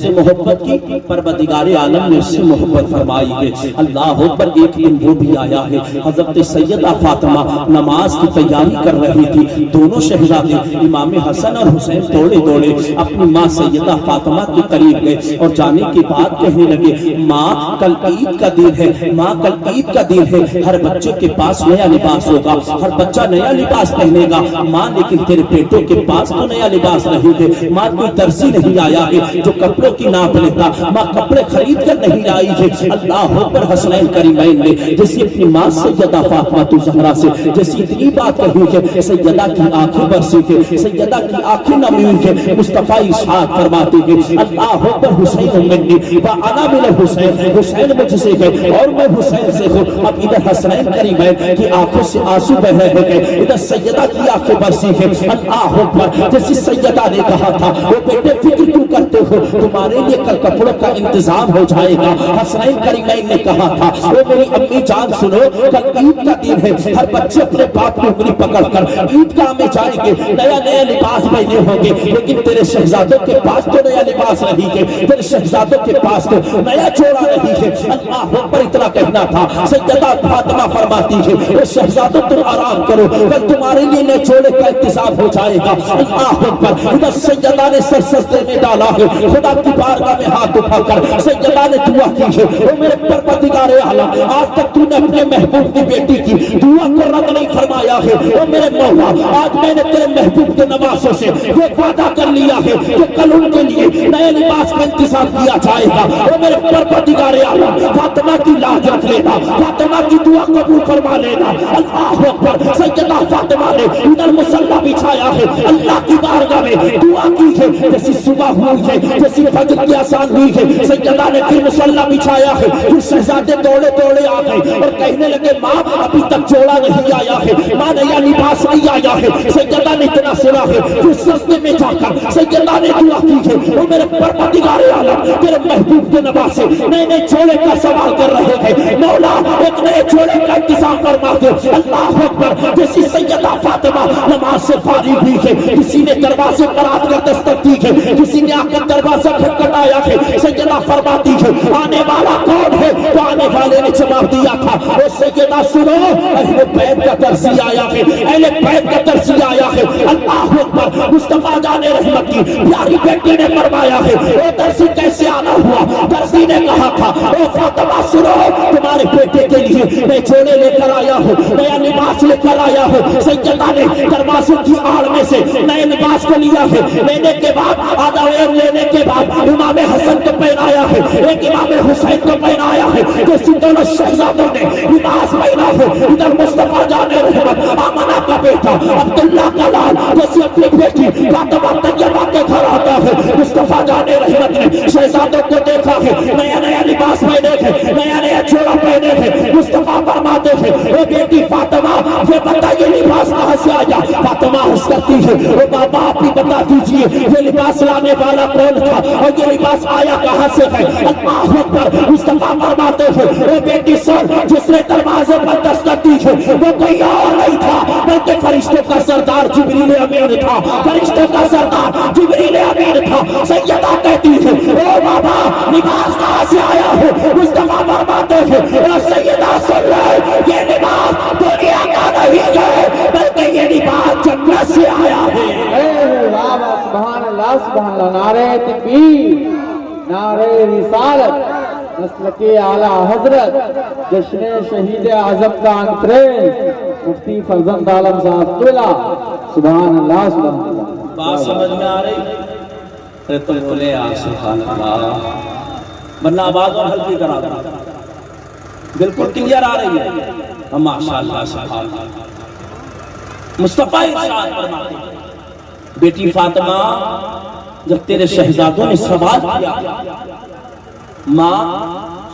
سے محبت کی پروردگار عالم نے اس سے محبت فرمائی ہے۔ اللہ اکبر۔ ایک دن وہ بھی آیا ہے، حضرت سیدہ فاطمہ نماز کی تیاری کر رہی تھی، دونوں شہزادے امام حسن اور حسین دوڑے دوڑے اپنی ماں سیدہ فاطمہ کے قریب گئے اور جانے کے بعد کہنے لگے، ماں کل عید کا دن ہے، ماں کل عید کا دن ہے، ہر بچے کے پاس نیا لباس ہوگا، ہر بچہ نیا لباس پہنے گا، ماں لیکن تیرے بیٹوں کے پاس تو نیا لباس نہیں ہے، ماں کوئی درزی نہیں آیا ہے جو کپڑوں کی ناپ لیتا، ماں کپڑے خرید کر نہیں آئی ہے۔ اللہ اکبر۔ حسنین کریمین نے جیسی اپنی ماں سیدہ فاطمہ زہرا سے جیسی اتنی بات کہی ہے، سیدہ کی آنکھیں برسی ہے، سیدہ کی آنکھیں نمی ہے۔ مصطفیٰ اسحاق فرماتے ہیں، اللہ اکبر، حسین منی وانا من الحسین، حسین مجھ سے ہے اور میں حسین سے ہوں۔ اب ادھر حسنین کریمین کی آنکھوں سے آنسو بہ رہے ہیں، ادھر سیدہ کی آنکھیں برسی ہے۔ اللہ اکبر۔ جیسی سیدہ نے کہا تھا، وہ بیٹے فکر کیوں کرتے ہو، تمہارے لیے کل کپڑوں کا انتظام ہو جائے گا۔ حسنین کریمین نے کہا تھا، وہ میری امی جان سنو، کل عید کا دن ہے، ہر بچے اپنے باپ کی انگلی پکڑ کر عیدگاہ میں جائیں گے، نیا نیا لباس پہنے ہوں گے، لیکن تیرے شہزادوں کے پاس تو نیا لباس نہیں ہے، تیرے شہزادوں کے پاس تو نیا جوڑا نہیں ہے۔ اللہ اکبر۔ اتنا کہنا تھا، سیدہ فاطمہ فرماتی ہے، اے شہزادوں تم آرام کرو، کل تمہارے لیے نئے جوڑے کا انتظام ہو جائے گا۔ اللہ اکبر۔ ادھر سیدہ نے سر سجدے میں ڈالا ہے، خدا کی بارگاہ میں ہاتھ اٹھا کر سیدہ نے دعا کی ہے، او میرے پروردگار عالم، آج تک تو نے اپنے محبوب کی بیٹی کی دعا کو رد نہیں فرمایا ہے، او میرے مولا، آج میں نے تیرے محبوب کے نوازوں سے یہ وعدہ کر لیا ہے کہ کل ان کے لیے نئے لباس کا انتظام کیا جائے گا۔ او میرے پروردگار عالم، فاطمہ کی لاج رکھ لینا، فاطمہ کی دعا قبول فرما لینا۔ اللہ اکبر۔ سیدہ فاطمہ نے ادھر مصلی بچھایا ہے، اللہ کی بارگاہ میں دعا کی ہے، جیسی صبح ہوئی ہے، جیسی فجر کی آسان ہوئی ہے، سیدہ نے پھر مصلی بچھایا ہے، پھر شہزادے دوڑے دوڑے آ گئے اور کہنے لگے، ماں ابھی تک جوڑا نہیں آیا ہے، ماں نیا لباس نہیں آیا ہے۔ سیدہ نے اتنا سنا ہے، پھر سجدے میں جا کر سیدہ نے دعا کی ہے، وہ میرے پروردگار عالم، تیرے محبوب کے نواسے نئے نئے جوڑے کا سوال کر رہے ہیں، مولا ایک نئے جوڑے کا انتظام فرما دے۔ اللہ اکبر۔ جیسی سیدہ فاطمہ نماز سے فارغ ہوئی ہے، کسی نے دروازے پر آ کر دستک دی ہے، کسی نے آ کر دروازہ کھٹکھٹایا ہے، سیدہ فرماتی ہے، آنے والا کون ہے؟ تو آنے والے نے جواب دیا تھا، او سیدہ سنو، اہل بیت کا درزی آیا ہے، اہل بیت کا درزی آیا ہے۔ اللہ اکبر۔ مصطفیٰ جان رحمت کی پیاری بیٹی نے فرمایا ہے، او درزی کیسے آنا ہوا؟ درزی نے کہا تھا، او فاطمہ سنو، تمہارے بیٹے کے لیے میں جوڑے لے کر آیا ہوں، نیا لباس لے کر آیا ہوں۔ سیدہ نے دروازے کی آڑ میں سے نئے لباس کو لیا ہے، لینے کے بعد آدھا ویر لینے کے بعد امام حسن کو پہنایا ہے، ایک امام حسین کو پہنایا ہے، جیسی دونوں شہزادوں نے لباس پہنا ہے۔ ادھر مصطفیٰ جان رحمت آمنہ کا بیٹا عبداللہ کا لال جیسی اپنی بیٹی فاطمہ طیبہ کے گھر آتا ہے، مصطفیٰ جان رحمت نے شہزادوں کو دیکھا ہے، نیا نیا لباس پہنے ہیں، نیا نیا جوڑا پہنے ہیں۔ مصطفیٰ فرماتے ہیں، اے بیٹی فاطمہ، یہ بتا یہ لباس کہاں سے آیا؟ فاطمہ ہنس کرتی ہے، او بابا آپ ہی بتا دیجئے یہ لباس لانے والا کون تھا اور یہ لباس آیا کہاں سے ہے؟ اللہ اکبر۔ مصطفیٰ فرماتے ہیں، اے بیٹی سن، جس نے دروازے پر دستک دی ہے وہ کوئی اور نہیں تھا بلکہ فرشتوں کا سردار جبریل امین تھا، فرشتوں کا سردار جبریل امین تھا۔ سیدہ کہتی ہے، او بابا لباس کہاں سے آیا ہے؟ مصطفیٰ فرماتے ہیں، اے سیدہ سن لے، یہ لباس دنیا کا نہیں ہے بلکہ یہ لباس جنت سے آیا ہے۔ سبحان اللہ، سبحان اللہ۔ نعرہ تکبیر، نعرہ رسالت، مسلک اعلیٰ حضرت، جشن شہید اعظم کا انتریز مفتی فرزند عالم صاحب قبلہ۔ سبحان اللہ، سبحان اللہ۔ بات سمجھ میں آ رہی؟ تم بولے سبحان اللہ، ورنہ آواز اور ہلکی کرا دو، بالکل کلیئر آ رہی ہے؟ ماشاءاللہ، سبحان اللہ۔ مصطفیٰ ارشاد فرماتے ہیں، بیٹی فاطمہ جب تیرے شہزادوں نے سوال کیا، ماں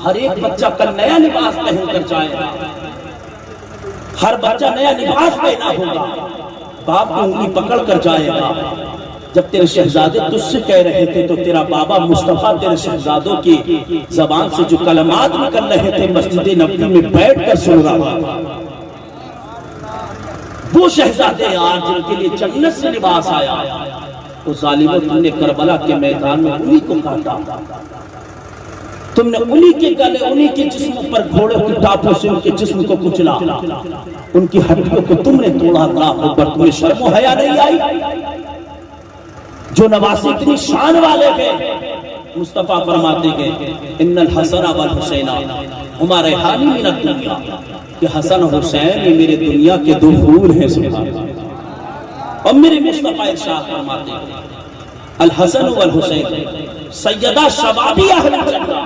ہر ایک بچہ کل نیا لباس پہن کر جائے گا، ہر بچہ نیا لباس پہنا ہوگا، باپ کو انگلی پکڑ کر جائے گا۔ جب تیرے شہزادے تجھ سے کہہ رہے تھے تو تیرا بابا مصطفیٰ تیرے شہزادوں کی زبان سے جو کلمات نکل رہے تھے مسجد نبوی میں بیٹھ کر سن رہا تھا۔ وہ شہزادے آج جن کے لیے جنت سے لباس آیا، اس ظالموں تم نے کربلا کے میدان میں انہی کو کاٹا، تم نے انہی کے گلے انہی کے جسم پر گھوڑے کی ٹاپوں سے ان کے جسم کو کچلا، ان کی ہڈیوں کو تم نے توڑا۔ اللہ اکبر، تمہیں شرم و حیا نہیں آئی؟ جو نواسے اتنی شان والے ہیں، مصطفیٰ فرماتے ہیں ان الحسن والحسین ہما ریحانی من الدنیا، کہ حسن و حسین یہ میرے دنیا کے دو پھول ہیں۔ سبحان اللہ۔ اور میرے مصطفیٰ ارشاد فرماتے ہیں الحسن والحسین سیدہ شبابی اہل جنہ،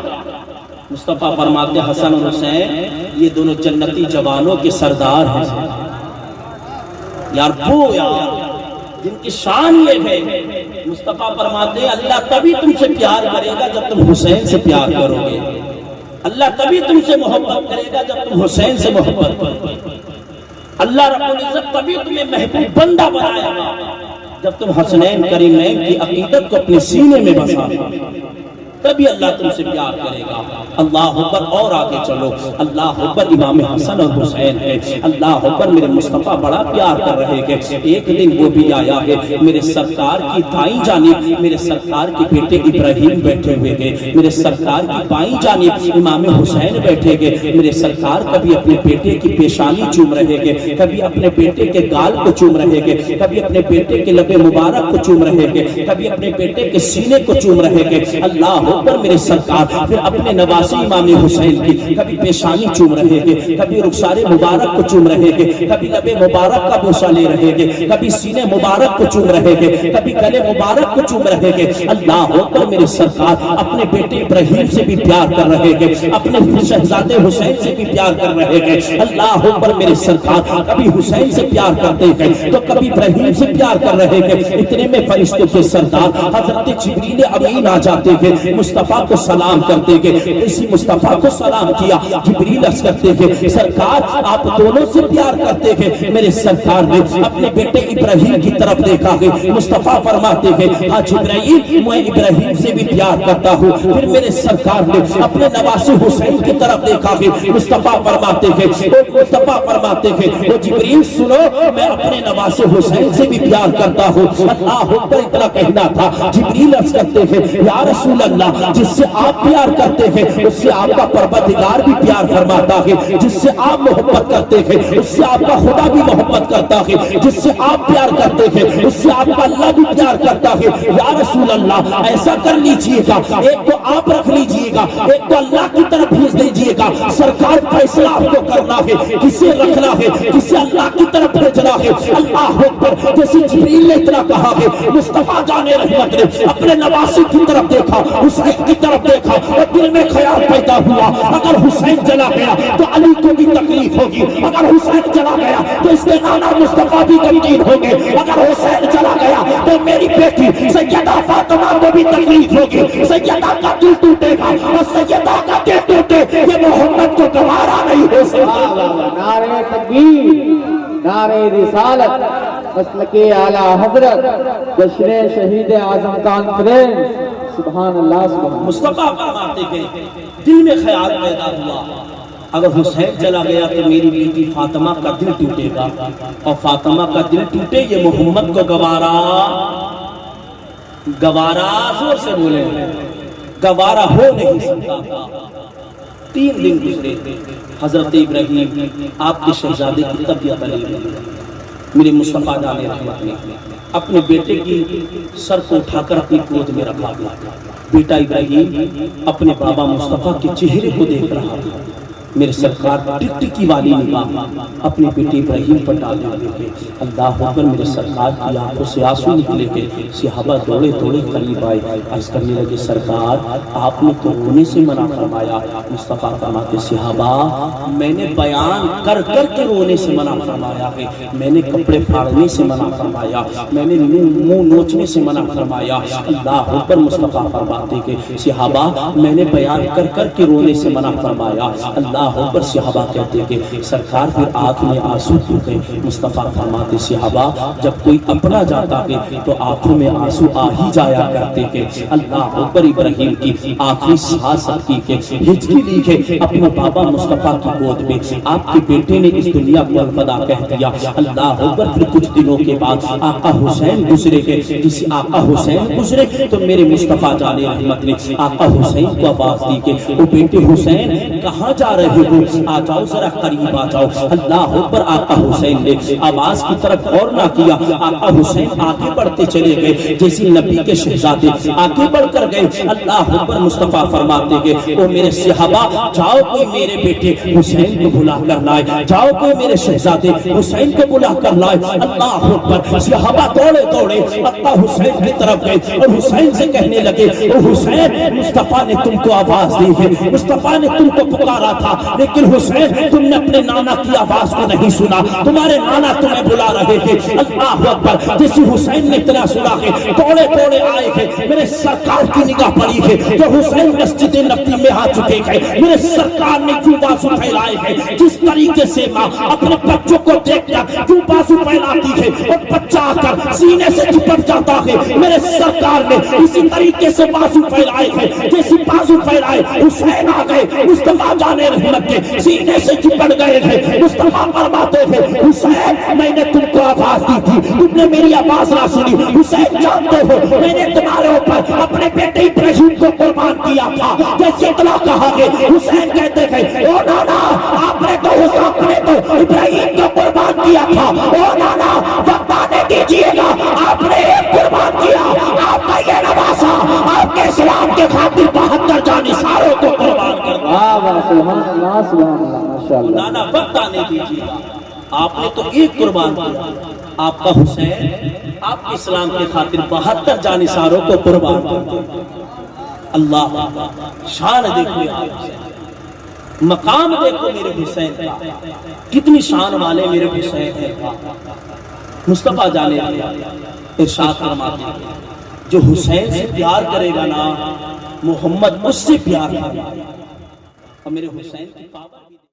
مصطفیٰ فرماتے ہیں حسن اور حسین یہ دونوں جنتی جوانوں کے سردار ہیں۔ یار وہ یار جن کی شان یہ ہے، مصطفیٰ فرماتے ہیں اللہ تبھی تم سے پیار کرے گا جب تم حسین سے پیار کرو گے، اللہ تبھی تم سے محبت کرے گا جب تم حسین سے محبت کرو گے، اللہ رب العزت تبھی تمہیں محبوب بندہ بنائے گا جب تم حسنین کریمین کی عقیدت کو اپنے سینے میں بسا گے، تبھی اللہ تم سے پیار کرے گا۔ اللہ اکبر، اور آگے چلو، اللہ اکبر، امام حسن اور حسین ہے، اللہ اکبر، میرے مصطفیٰ بڑا پیار کر رہے ہیں۔ ایک دن وہ بھی آیا ہے، میرے سرکار کی دائیں جانب میرے سرکار کے بیٹے ابراہیم بیٹھے ہوئے ہیں، میرے سرکار کی بائیں جانب امام حسین بیٹھے گئے، میرے سرکار کبھی اپنے بیٹے کی پیشانی چوم رہے گے، کبھی اپنے بیٹے کے گال کو چوم رہے گے، کبھی اپنے بیٹے کے لب مبارک کو چوم رہے گے، کبھی اپنے بیٹے کے سینے کو چوم رہے گے۔ اللہ پر میرے سرکار پھر اپنے نواسی امام حسین کی کبھی پیشانی چوم رہے گے، کبھی رخسار مبارک کو چوم رہے گے، کبھی لب مبارک کا بوسہ لے رہے گے، کبھی سینے مبارک کو چوم رہے گے، کبھی گلے مبارک کو چوم رہے گے۔ اللہ پر میرے سرکار اپنے بیٹے ابراہیم سے بھی پیار کر رہے گے، اپنے شہزادے حسین سے بھی پیار کر رہے گے۔ اللہ پر میرے سرکار کبھی حسین سے پیار کرتے ہیں تو کبھی ابراہیم سے پیار کر رہے گے۔ اتنے میں فرشتوں کے سردار حضرت جبریل امین آ جاتے ہیں، مصطفیٰ کو سلام کرتے ہیں۔ اسی مصطفیٰ کو سلام کیا، جبریل عرض کرتے ہیں سرکار آپ دونوں سے پیار کرتے ہیں۔ میرے سرکار نے اپنے بیٹے ابراہیم کی طرف دیکھا ہے، مصطفیٰ فرماتے ہیں ہاں جبرائیل میں ابراہیم سے بھی پیار کرتا ہوں۔ پھر میرے سرکار نے اپنے نواسے حسین کی طرف دیکھا ہے، مصطفیٰ فرماتے ہیں وہ جبریل سنو میں اپنے نواسے حسین سے بھی پیار کرتا ہوں۔ اللہ پر اتنا کہنا تھا، جبریل عرض کرتے ہیں یا رسول اللہ جس سے آپ پیار کرتے ہیں اس سے آپ کا پروردگار بھی پیار فرماتا ہے، جس سے آپ محبت کرتے ہیں اس سے آپ کا خدا بھی محبت کرتا ہے، جس سے آپ پیار کرتے ہیں اس سے آپ کا اللہ بھی پیار کرتا ہے۔ یا رسول اللہ ایسا کر لیجئے گا، ایک تو آپ رکھ لیجئے گا، ایک تو اللہ کی طرف بھیج دیجئے گا۔ سرکار فیصلہ آپ کو کرنا ہے، کسے رکھنا ہے، کسے اللہ کی طرف بھیجنا ہے۔ اللہ اکبر، جیسے جبریل نے اتنا کہا ہے، مصطفیٰ جان رحمت نے اپنے نواسی کی طرف دیکھا، حسین کی طرف دیکھا اور دل میں خیال پیدا ہوا اگر حسین چلا گیا تو علی کو بھی تکلیف ہوگی، اگر حسین چلا گیا تو اس کے نانا مصطفیٰ بھی غمگین ہوں گے، اگر حسین چلا گیا تو میری بیٹی سیدہ فاطمہ کو بھی تکلیف ہوگی، سیدہ کا دل ٹوٹے گا اور سیدہ کا دل ٹوٹے یہ محمد کو گوارا نہیں ہو سکتا۔ نعرہ تکبیر، نعرہ رسالت، مسلک اعلی حضرت، جشن شہید اعظم کانفرنس، سبحان اللہ سبحان اللہ۔ مصطفیٰ فرماتے ہیں دل میں خیال پیدا ہوا اگر حسین چلا گیا تو میری بیٹی فاطمہ کا دل ٹوٹے گا، اور فاطمہ کا دل ٹوٹے یہ محمد کو گوارا زور سے بولے گوارا ہو نہیں سکتا۔ 3 دن گزرے، حضرت ابراہیم آپ کے شہزادے کی طبیعت علیہ، میرے مصطفیٰ جان رحمت نے اپنے بیٹے کی سر کو اٹھا کر اپنی گود میں رکھا دیا۔ بیٹا ابراہیم اپنے بابا مصطفیٰ کے چہرے کو دیکھ رہا تھا، میرے سرکار ٹکٹکی والی نگاہ اپنے بیٹے ابراہیم پر ڈال دیے تھے۔ اللہ اکبر، میرے سرکار کی آنکھوں سے آنسو نکلے تھے۔ صحابہ دوڑے دوڑے قریب آئے، عرض کرنے لگے سرکار آپ نے تو رونے سے منع فرمایا۔ مصطفیٰ فرماتے صحابہ میں نے بیان کر کر کے رونے سے منع فرمایا ہے، میں نے کپڑے پھاڑنے سے منع فرمایا، میں نے منہ نوچنے سے منع فرمایا۔ اللہ اکبر، مصطفیٰ فرماتے کہ صحابہ میں نے بیان کر کر کے رونے سے منع فرمایا۔ اللہ اللہ اکبر صحابہ کہتے کہ سرکار پھر آنکھ میں آنسو کیوں گئے؟ مصطفیٰ فرماتے صحابہ جب کوئی اپنا جاتا ہے تو آنکھوں میں آنسو آ ہی جایا کرتے کہ اللہ اکبر ابراہیم کی آخری سانس کی کہ ہجری لی ہے اپنے بابا مصطفیٰ کی گود میں، آپ کے بیٹے نے اس دنیا کو الوداع کہہ دیا۔ اللہ اکبر پھر کچھ دنوں کے بعد آقا حسین گزرے گئے، جس آقا حسین گزرے تو میرے مصطفیٰ جان رحمت نے آقا حسین کو آواز دی کہ وہ بیٹے حسین کہاں جا رہے ہو؟ آ جاؤ ذرا قریب آ جاؤ۔ اللہ اکبر آقا حسین نے آواز کی طرف غور نہ کیا، آقا حسین آگے بڑھتے چلے گئے جیسے نبی کے شہزادے آگے بڑھ کر گئے۔ اللہ اکبر مصطفیٰ فرماتے گئے او میرے صحابہ جاؤ کوئی میرے بیٹے حسین کو بلا کر لائے، جاؤ کوئی میرے شہزادے حسین کو بلا کر لائے۔ اللہ اکبر صحابہ دوڑے دوڑے آقا حسین کی طرف گئے اور حسین سے کہنے لگے او حسین مصطفیٰ نے تم کو آواز دی ہے، مصطفیٰ نے تم کو پکارا تھا، لیکن حسین تم نے اپنے نانا کی آواز کو نہیں سنا، تمہارے نانا تمہیں بلا رہے تھے۔ اللہ اکبر جیسے حسین نے اتنا سنا ہے توڑے توڑے آئے ہیں، میرے سرکار کی نگاہ پڑی ہے جو حسین مسجد نبی میں آ چکے ہیں، میرے سرکار نے کیوں بازو پھیلائے ہیں، جس طریقے سے ماں اپنے بچوں کو دیکھ کر کیوں بازو پھیلاتی ہے اور بچہ آ کر سینے سے چپٹ جاتا ہے، میرے سرکار نے اسی طریقے سے بازو پھیلائے ہیں جیسے بازو پھیلائے حسین آ گئے، مصطفیٰ جان رحمت کے سینے سے چپٹ گئے ہیں۔ مصطفیٰ فرماتے ہیں حسین میں نے تم کو آواز دی تھی، تم نے میری آواز نہ سنی۔ حسین جانتے ہو میں نے تمہارے اوپر اپنے بیٹے ابراہیم کو قربان کیا تھا، جیسے اطلاع کہا گے حسین کہتے ہیں او نانا آپ نے تو ابراہیم کو قربان کیا تھا، او نانا بتانے دیجئے گا آپ نے ایک قربان کیا، آپ کا یہ نواسا آپ کے اسلام کے خاطر 72 جانثاروں کو قربان کر دیا۔ سبحان اللہ سبحان اللہ ماشاءاللہ۔ نانا بتانے دیجئے گا آپ نے تو ایک قربان کیا، آپ کا حسین آپ کے اسلام کے خاطر 72 جانثاروں کو قربان کر دیا۔ اللہ شان دیکھو مقام دیکھو میرے حسین کا، کتنی شان والے میرے حسین ہیں۔ مصطفیٰ جانے ارشاد فرماتے ہیں جو حسین سے پیار کرے گا نا محمد اس سے پیار کرے گا۔ اور میرے حسین کی